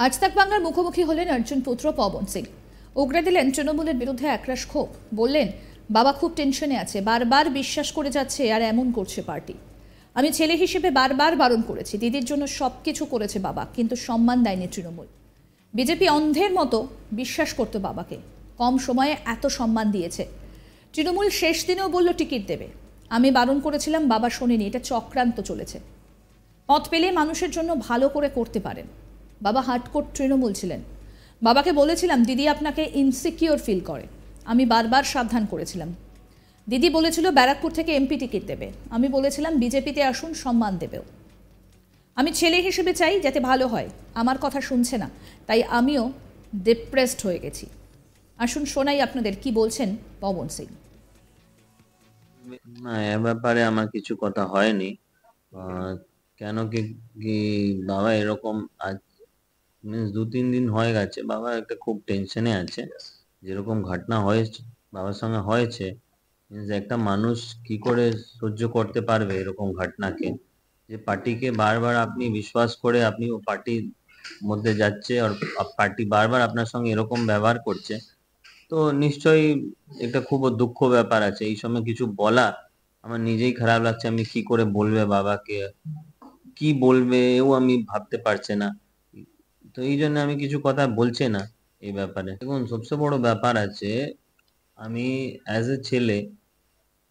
আজ তাক বাংলার মুখোমুখি হলেন অর্জুন পুত্র পবন সিং। উগরে দিলেন তৃণমূলের বিরুদ্ধে একরাশ ক্ষোভ। বললেন, বাবা খুব টেনশনে আছে, বারবার বিশ্বাস করে যাচ্ছে আর এমন করছে পার্টি। আমি ছেলে হিসেবে বারবার বারণ করেছি, দিদির জন্য সবকিছু করেছে বাবা, কিন্তু সম্মান দেয়নি তৃণমূল। বিজেপি অন্ধের মতো বিশ্বাস করতো বাবাকে, কম সময়ে এত সম্মান দিয়েছে। তৃণমূল শেষ দিনেও বলল টিকিট দেবে। আমি বারণ করেছিলাম, বাবা শোনেনি, এটা চক্রান্ত চলেছে। পথ পেলে মানুষের জন্য ভালো করে করতে পারেন। বাবা হার্ডকোর তৃণমূল ছিলেন। বাবাকে বলেছিলাম, দিদি আপনাকে ইনসিকিওর ফিল করে। আমি বারবার সাবধান করেছিলাম। দিদি বলেছিল ব্যারাকপুর থেকে এমপি টিকিট দেবে। আমি বলেছিলাম বিজেপিতে আসুন, সম্মান দেবেও। আমি ছেলে হিসেবে চাই যাতে ভালো হয়। আমার কথা শুনছে না, তাই আমিও ডিপ্রেসড হয়ে গেছি। আসুন শোনাই আপনাদের কি বলছেন পবন সিং। না, এ ব্যাপারে আমার কিছু কথা হয়নি। কেন কি কি বাবা এরকম আজ মিন্স 2-3 দিন হয়ে গেছে, বাবা একটা খুব টেনশনে আছে। যেরকম ঘটনা হয়েছে বাবার সঙ্গে হয়েছে, মিন্স একটা মানুষ কি করে সহ্য করতে পারবে এরকম ঘটনাকে? যে পার্টিকে বারবার আপনি বিশ্বাস করে আপনি ও পার্টির মধ্যে যাচ্ছে আর পার্টি বারবার আপনার সঙ্গে এরকম ব্যবহার করছে, তো নিশ্চয়ই একটা খুব দুঃখ ব্যাপার আছে। এই সময় কিছু বলা আমার নিজেই খারাপ লাগছে। আমি কি করে বলবে বাবাকে, কি বলবে এও আমি ভাবতে পারছি না। তো এই জন্য আমি কিছু কথা বলছি না এই ব্যাপারে। দেখুন, সবচেয়ে বড় ব্যাপার আছে, আমি অ্যাজ এ ছেলে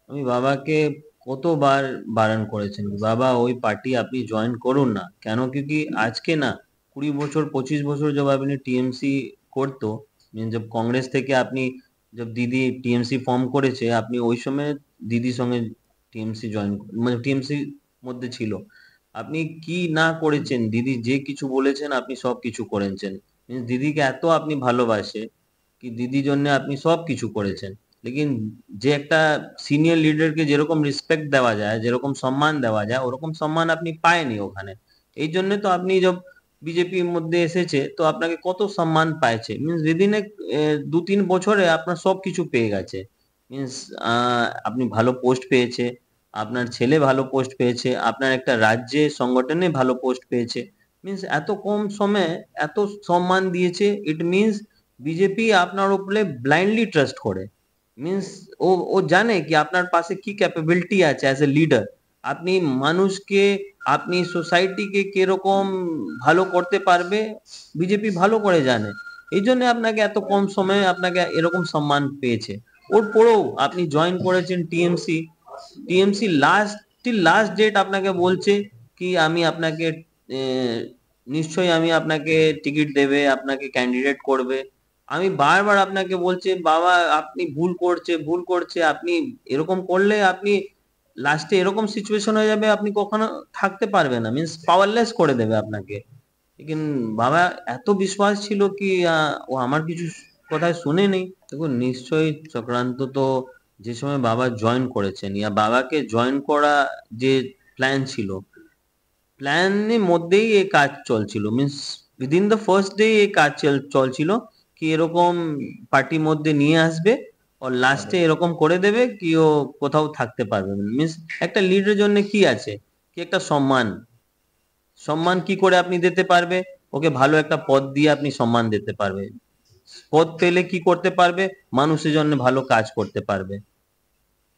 আমি বাবাকে কতবার বারণ করেছেন, বাবা ওই পার্টি আপনি জয়েন করুন না। কেন কি আজকে না, 20 বছর 25 বছর जब আপনি টিএমসি করতো, जब कांग्रेस থেকে আপনি जब দিদি টিএমসি ফর্ম করেছে, আপনি ওই সময় দিদির সঙ্গে টিএমসি জয়েন মানে টিএমসি মধ্যে ছিল। আপনি কি না করেছেন, দিদি যে কিছু বলেছেন আপনি সব কিছু করেছেন। মিন্স দিদিকে এত আপনি ভালোবাসে কি দিদির জন্য আপনি সব কিছু করেছেন। লেকিন যে একটা সিনিয়র লিডারকে যেরকম রেসপেক্ট দেওয়া যায়, যেরকম সম্মান দেওয়া যায়, ওরকম সম্মান আপনি পায়নি ওখানে। এই জন্য তো আপনি যখন বিজেপির মধ্যে এসেছে তো আপনাকে কত সম্মান পাইছে। মিন্স দিদিনে 2-3 বছরে আপনার সব কিছু পেয়ে গেছে। মিন্স আপনি ভালো পোস্ট পেয়েছে, আপনার ছেলে ভালো পোস্ট পেয়েছে, আপনার একটা রাজ্যে সংগঠনে ভালো পোস্ট পেয়েছে। মিন্স এত কম সময়ে এত সম্মান দিয়েছে। ইট মিন্স বিজেপি আপনার উপরে ব্লাইন্ডলি ট্রাস্ট করে। মিন্স ও ও জানে কি আপনার পাশে কি ক্যাপাবিলিটি আছে অ্যাজ এ লিডার। আপনি মানুষকে, আপনি সোসাইটিকে কিরকম ভালো করতে পারবে, বিজেপি ভালো করে জানে। এই জন্য আপনাকে এত কম সময়ে আপনাকে এরকম সম্মান পেয়েছে। ওর পরেও আপনি জয়েন করেছেন টিএমসি। টিএমসি লাস্ট ডেট আপনাকে বলছে কি আমি আপনাকে নিশ্চয়ই আমি আপনাকে টিকিট দেবে, আপনাকে ক্যান্ডিডেট করবে। আমি বারবার আপনাকে বলছি, বাবা আপনি ভুল করছে। আপনি এরকম করলে আপনি লাস্টে এরকম সিচুয়েশন হয়ে যাবে, আপনি কখনো থাকতে পারবেন না, মিন্স পাওয়ারলেস করে দেবে আপনাকে। লেকিন বাবা এত বিশ্বাস ছিল কি ও আমার কিছু কথায় শুনে নেই। দেখুন, নিশ্চয়ই চক্রান্ত তো যে সময় বাবা জয়েন করেছেন ইয়া বাবাকে জয়েন করা যে প্ল্যান ছিল, প্ল্যানের মধ্যেই এই কাজ চলছিল। Means within the first day এই কাজ চলছিল কি এরকম পার্টির মধ্যে নিয়ে আসবে আর লাস্টে এরকম করে দেবে কি ও কোথাও থাকতে পারবে না। মিন্স একটা লিডারের জন্য কি আছে কি একটা সম্মান। সম্মান কি করে আপনি দিতে পারবে? ওকে ভালো একটা পদ দিয়ে আপনি সম্মান দিতে পারবে। পদ পেলে কি করতে পারবে? মানুষের জন্য ভালো কাজ করতে পারবে।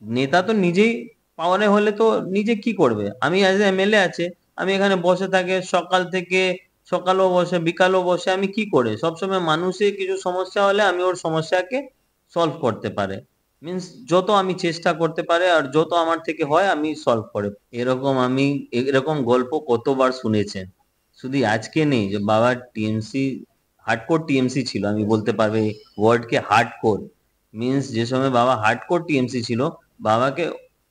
নেতা তো নিজেই পাওয়ারে হলে তো নিজে কি করবে? আমি অ্যাজ এ এমএলএ আছে, আমি এখানে বসে থাকে সকাল থেকে, সকালেও বসে বিকালেও বসে, আমি কি করে সবসময় মানুষের কিছু সমস্যা হলে আমি ওর সমস্যাকে সলভ করতে পারে। মিন্স যত আমি চেষ্টা করতে পারে আর যত আমার থেকে হয় আমি সলভ করে। আমি এরকম গল্প কতবার শুনেছেন, শুধু আজকে নেই। যে বাবা টিএমসি হার্ডকোর টিএমসি ছিল, আমি বলতে পারবে ওয়ার্ড কে হার্ডকোর। মিন্স যে সময় বাবা হার্ডকোর টিএমসি ছিল, বাবাকে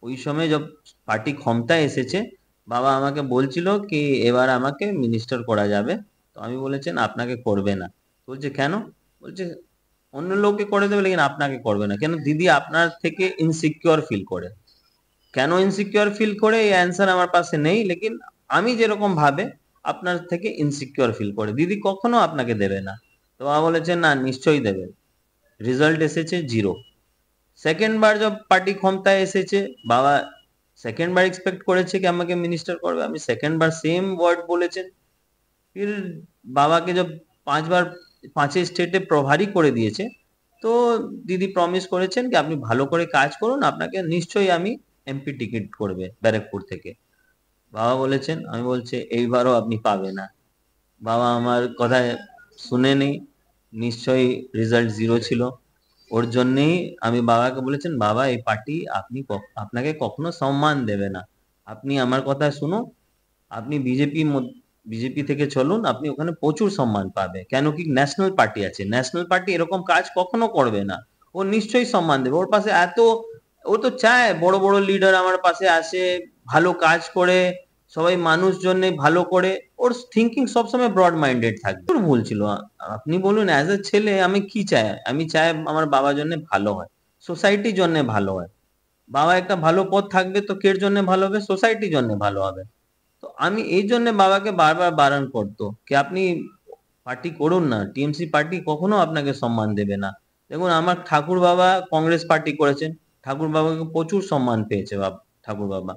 ওই সময় যখন পার্টি ক্ষমতায় এসেছে, বাবা আমাকে বলছিল কি এবার আমাকে মিনিস্টার করা যাবে। তো আমি বলেছেন আপনাকে করবে না। বলছে কেন? বলছে অন্য লোককে করে দেবে লেকিন আপনাকে করবে না। কেন? দিদি আপনার থেকে ইনসিকিউর ফিল করে। কেন ইনসিকিউর ফিল করে এই অ্যান্সার আমার পাশে নেই, লেকিন আমি যেরকম ভাবে আপনার থেকে ইনসিকিউর ফিল করে। দিদি কখনো আপনাকে দেবে না। তো বাবা বলেছেন না, নিশ্চয়ই দেবে। রেজাল্ট এসেছে 0। সেকেন্ড বার যখন পার্টি ক্ষমতায় এসেছে, বাবা সেকেন্ড বার এক্সপেক্ট করেছে কি আমাকে মিনিস্টার করবে। আমি সেকেন্ড বার সেম ওয়ার্ড বলেছেন। फिर বাবাকে जब 5 বার 5 স্টেটে প্রভারী করে দিয়েছে। তো দিদি প্রমিস করেছেন কি আপনি ভালো করে কাজ করুন, আপনাকে নিশ্চয়ই আমি এমপি টিকিট করবে ব্যারাকপুর থেকে। বাবা বলেছেন, আমি বলছি এইবারও আপনি পাবে না। বাবা আমার কথা শুনেনি, নিশ্চয়ই রেজাল্ট 0 ছিল। ওর জন্যেই আমি বাবাকে বলেছেন, বাবা এই পার্টি আপনাকে কখনো সম্মান দেবে না, আপনি আমার কথা শুনুন, আপনি বিজেপি থেকে চলুন, আপনি ওখানে প্রচুর সম্মান পাবে। কেন কি ন্যাশনাল পার্টি আছে, ন্যাশনাল পার্টি এরকম কাজ কখনো করবে না, ও নিশ্চয়ই সম্মান দেবে। ওর পাশে ও তো চায় বড় বড় লিডার আমার পাশে আসে, ভালো কাজ করে, সবাই মানুষ জন্য ভালো করে, ওর থিঙ্কিং সবসময় ব্রড মাইন্ডেড থাকবে। ওর ভুল ছিল। আপনি বলুন অ্যাজ এ ছেলে আমি কি চাই, আমি চাই আমার বাবার জন্য ভালো হয়, সোসাইটির জন্য ভালো হয়। বাবা একটা ভালো পথ থাকবে তো কের জন্য ভালো হবে, সোসাইটির জন্য ভালো হবে। তো আমি এই জন্য বাবাকে বারবার বারণ করতো কি আপনি পার্টি করুন না, টিএমসি পার্টি কখনো আপনাকে সম্মান দেবে না। দেখুন আমার ঠাকুর বাবা কংগ্রেস পার্টি করেছেন, ঠাকুর বাবাকে প্রচুর সম্মান পেয়েছে ঠাকুর বাবা।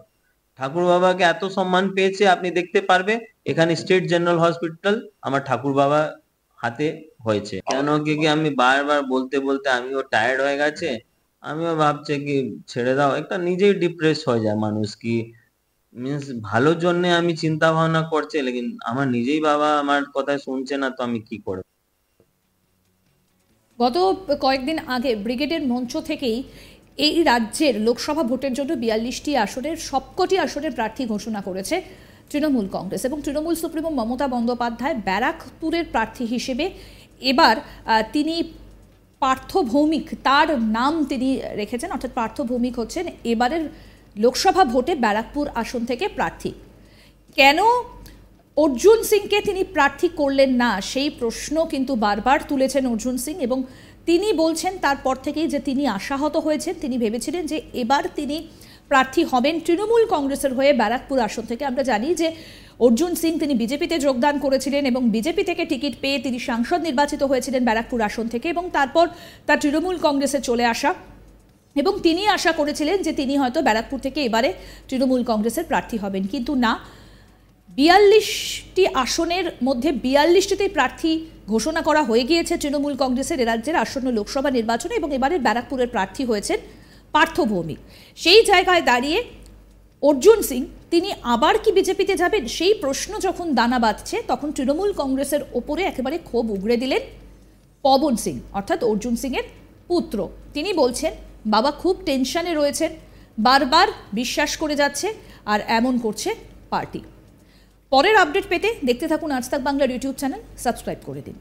ঠাকুর বাবাকে এত সম্মান পেয়েছে আপনি দেখতে পারবে, এখানে স্টেট জেনারেল হসপিটাল আমার ঠাকুর বাবা হাতে হয়েছে। কেন কি আমি বারবার বলতে বলতে আমিও টায়ার্ড হয়ে গেছে, আমিও ভাবছি কি ছেড়ে দাও, একটা নিজেই ডিপ্রেস হয়ে যায় মানুষ। কি মিন্স ভালোর জন্য আমি চিন্তা ভাবনা করছি, লেকিন আমার নিজেই বাবা আমার কথা শুনছে না, তো আমি কি করব। গত কয়েকদিন আগে ব্রিগেডের মঞ্চ থেকেই এই রাজ্যের লোকসভা ভোটের জন্য 42টি আসনের সবকটি আসনের প্রার্থী ঘোষণা করেছে তৃণমূল কংগ্রেস, এবং তৃণমূল সুপ্রিমো মমতা বন্দ্যোপাধ্যায় ব্যারাকপুরের প্রার্থী হিসেবে এবার তিনি পার্থ ভৌমিক, তার নাম তিনি রেখেছেন, অর্থাৎ পার্থ ভৌমিক হচ্ছেন এবারের লোকসভা ভোটে ব্যারাকপুর আসন থেকে প্রার্থী। কেন অর্জুন সিংকে তিনি প্রার্থী করলেন না সেই প্রশ্ন কিন্তু বারবার তুলেছেন অর্জুন সিং, এবং তিনি বলছেন তারপর থেকেই যে তিনি আশাহত হয়েছেন, তিনি ভেবেছিলেন যে এবার তিনি প্রার্থী হবেন তৃণমূল কংগ্রেসের হয়ে ব্যারাকপুর আসন থেকে। আমরা জানি যে অর্জুন সিং তিনি বিজেপিতে যোগদান করেছিলেন এবং বিজেপি থেকে টিকিট পেয়ে তিনি সাংসদ নির্বাচিত হয়েছিলেন ব্যারাকপুর আসন থেকে, এবং তারপর তার তৃণমূল কংগ্রেসে চলে আসা, এবং তিনি আশা করেছিলেন যে তিনি হয়তো ব্যারাকপুর থেকে এবারে তৃণমূল কংগ্রেসের প্রার্থী হবেন। কিন্তু না, 42টি আসনের মধ্যে 42টিতেই প্রার্থী ঘোষণা করা হয়ে গিয়েছে তৃণমূল কংগ্রেসের এ রাজ্যের আসন্ন লোকসভা নির্বাচনে, এবং এবারের ব্যারাকপুরের প্রার্থী হয়েছেন পার্থ ভৌমিক। সেই জায়গায় দাঁড়িয়ে অর্জুন সিং তিনি আবার কি বিজেপিতে যাবেন সেই প্রশ্ন যখন দানা বাঁধছে, তখন তৃণমূল কংগ্রেসের ওপরে একেবারে ক্ষোভ উগড়ে দিলেন পবন সিং, অর্থাৎ অর্জুন সিংয়ের পুত্র। তিনি বলছেন বাবা খুব টেনশনে রয়েছেন, বারবার বিশ্বাস করে যাচ্ছে আর এমন করছে পার্টি। পরের আপডেট পেতে দেখতে থাকুন আজ তাক বাংলার ইউটিউব চ্যানেল, সাবস্ক্রাইব করে দিন।